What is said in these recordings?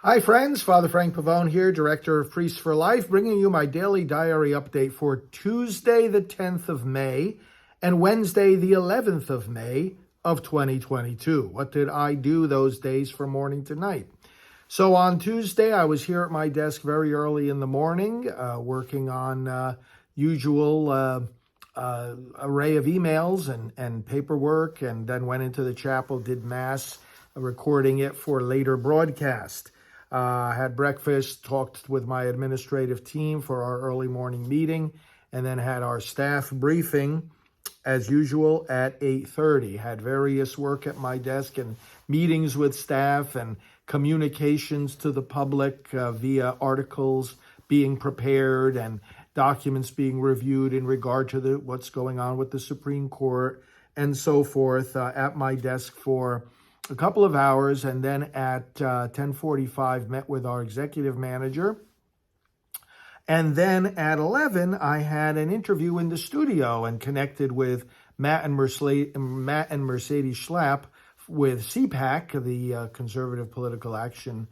Hi friends, Father Frank Pavone here, Director of Priests for Life, bringing you my daily diary update for Tuesday the 10th of May and Wednesday the 11th of May of 2022. What did I do those days from morning to night? So on Tuesday, I was here at my desk very early in the morning, working on usual array of emails and paperwork, and then went into the chapel, did Mass, recording it for later broadcast. Had breakfast, talked with my administrative team for our early morning meeting, and then had our staff briefing as usual at 8:30. Had various work at my desk and meetings with staff and communications to the public via articles being prepared and documents being reviewed in regard to what's going on with the Supreme Court and so forth at my desk for a couple of hours, and then at 10:45 met with our executive manager. And then at 11, I had an interview in the studio and connected with Matt and Mercedes Schlapp with CPAC, the Conservative Political Action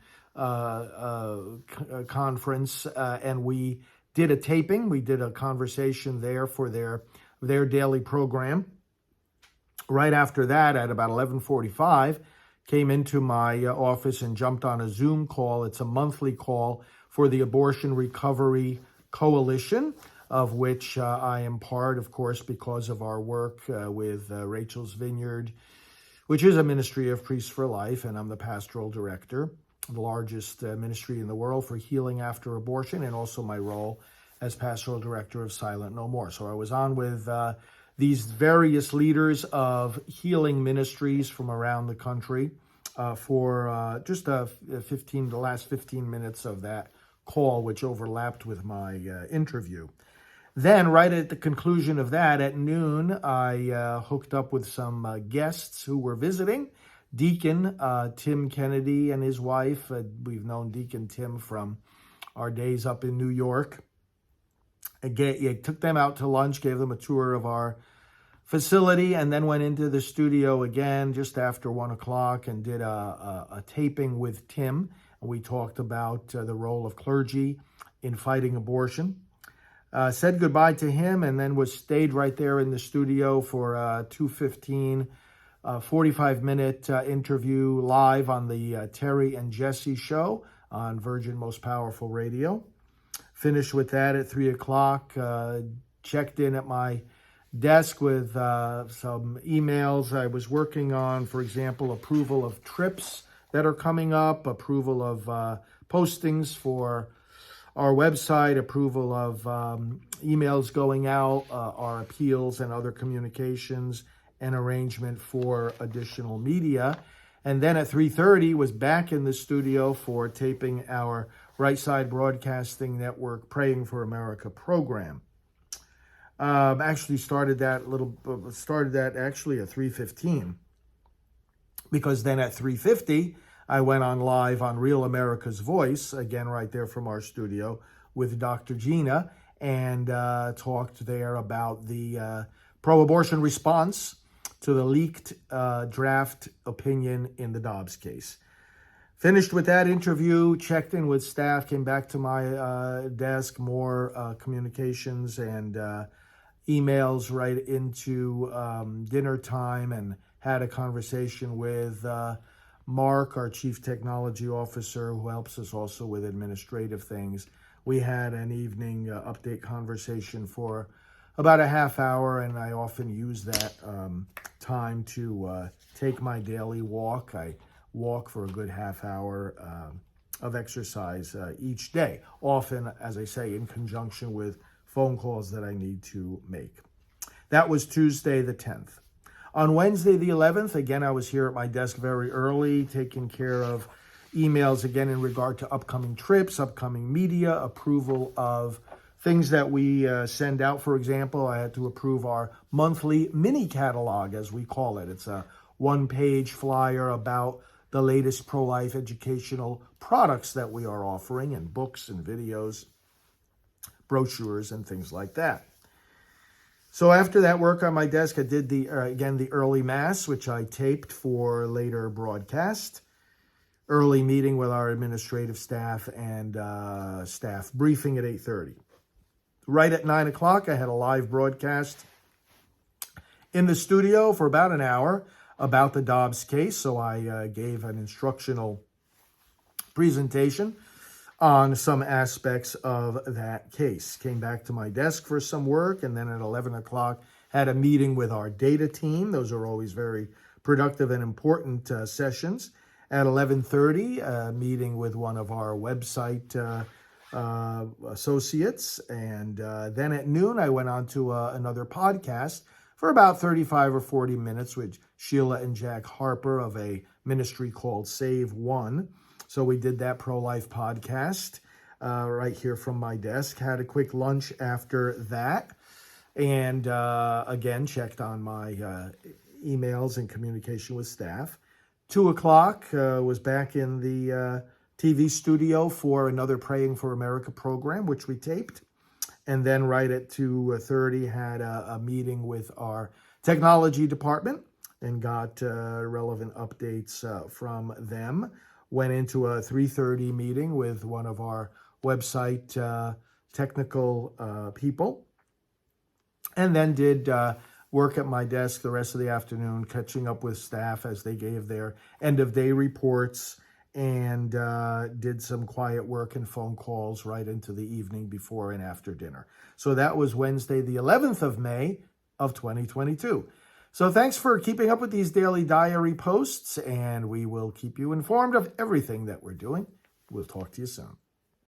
Conference, and we did a taping. We did a conversation there for their daily program. Right after that, at about 11:45, came into my office and jumped on a Zoom call. It's a monthly call for the Abortion Recovery Coalition, of which I am part, of course, because of our work with Rachel's Vineyard, which is a ministry of Priests for Life, and I'm the pastoral director, the largest ministry in the world for healing after abortion, and also my role as pastoral director of Silent No More. So I was on with these various leaders of healing ministries from around the country for just the last 15 minutes of that call, which overlapped with my interview. Then, right at the conclusion of that, at noon, I hooked up with some guests who were visiting. Deacon Tim Kennedy and his wife. We've known Deacon Tim from our days up in New York. I took them out to lunch, gave them a tour of our facility, and then went into the studio again just after 1 o'clock and did a taping with Tim. We talked about the role of clergy in fighting abortion. Said goodbye to him, and then stayed right there in the studio for 2:15, 45-minute interview live on the Terry and Jesse show on Virgin Most Powerful Radio. Finished with that at 3 o'clock, checked in at my desk with some emails I was working on, for example, approval of trips that are coming up, approval of postings for our website, approval of emails going out, our appeals and other communications, and arrangement for additional media. And then at 3:30 was back in the studio for taping our Right Side Broadcasting Network Praying for America program. Actually started that actually at 3:15, because then at 3:50 I went on live on Real America's Voice, again right there from our studio, with Dr. Gina, and talked there about the pro-abortion response to the leaked draft opinion in the Dobbs case. Finished with that interview, checked in with staff, came back to my desk, more communications and emails right into dinner time, and had a conversation with Mark, our Chief Technology Officer, who helps us also with administrative things. We had an evening update conversation for about a half hour, and I often use that time to take my daily walk. I walk for a good half hour of exercise each day, often, as I say, in conjunction with phone calls that I need to make. That was Tuesday the 10th. On Wednesday the 11th, again, I was here at my desk very early, taking care of emails again in regard to upcoming trips, upcoming media, approval of things that we send out. For example, I had to approve our monthly mini catalog, as we call it. It's a one-page flyer about the latest pro-life educational products that we are offering, and books and videos, brochures, and things like that. So after that work on my desk, I did the early Mass, which I taped for later broadcast. early meeting with our administrative staff and staff briefing at 8:30. Right at 9 o'clock, I had a live broadcast in the studio for about an hour about the Dobbs case. So I gave an instructional presentation on some aspects of that case. Came back to my desk for some work, and then at 11 o'clock had a meeting with our data team. Those are always very productive and important sessions. At 11:30, a meeting with one of our website associates. And then at noon, I went on to another podcast for about 35 or 40 minutes with Sheila and Jack Harper of a ministry called Save One. So we did that pro-life podcast right here from my desk. Had a quick lunch after that. And again, checked on my emails and communication with staff. 2 o'clock was back in the TV studio for another Praying for America program, which we taped. And then right at 2:30 had a meeting with our technology department and got relevant updates from them. Went into a 3:30 meeting with one of our website technical people. And then did work at my desk the rest of the afternoon, catching up with staff as they gave their end-of-day reports, and did some quiet work and phone calls right into the evening before and after dinner. So that was Wednesday, the 11th of May of 2022. So thanks for keeping up with these daily diary posts, and we will keep you informed of everything that we're doing. We'll talk to you soon.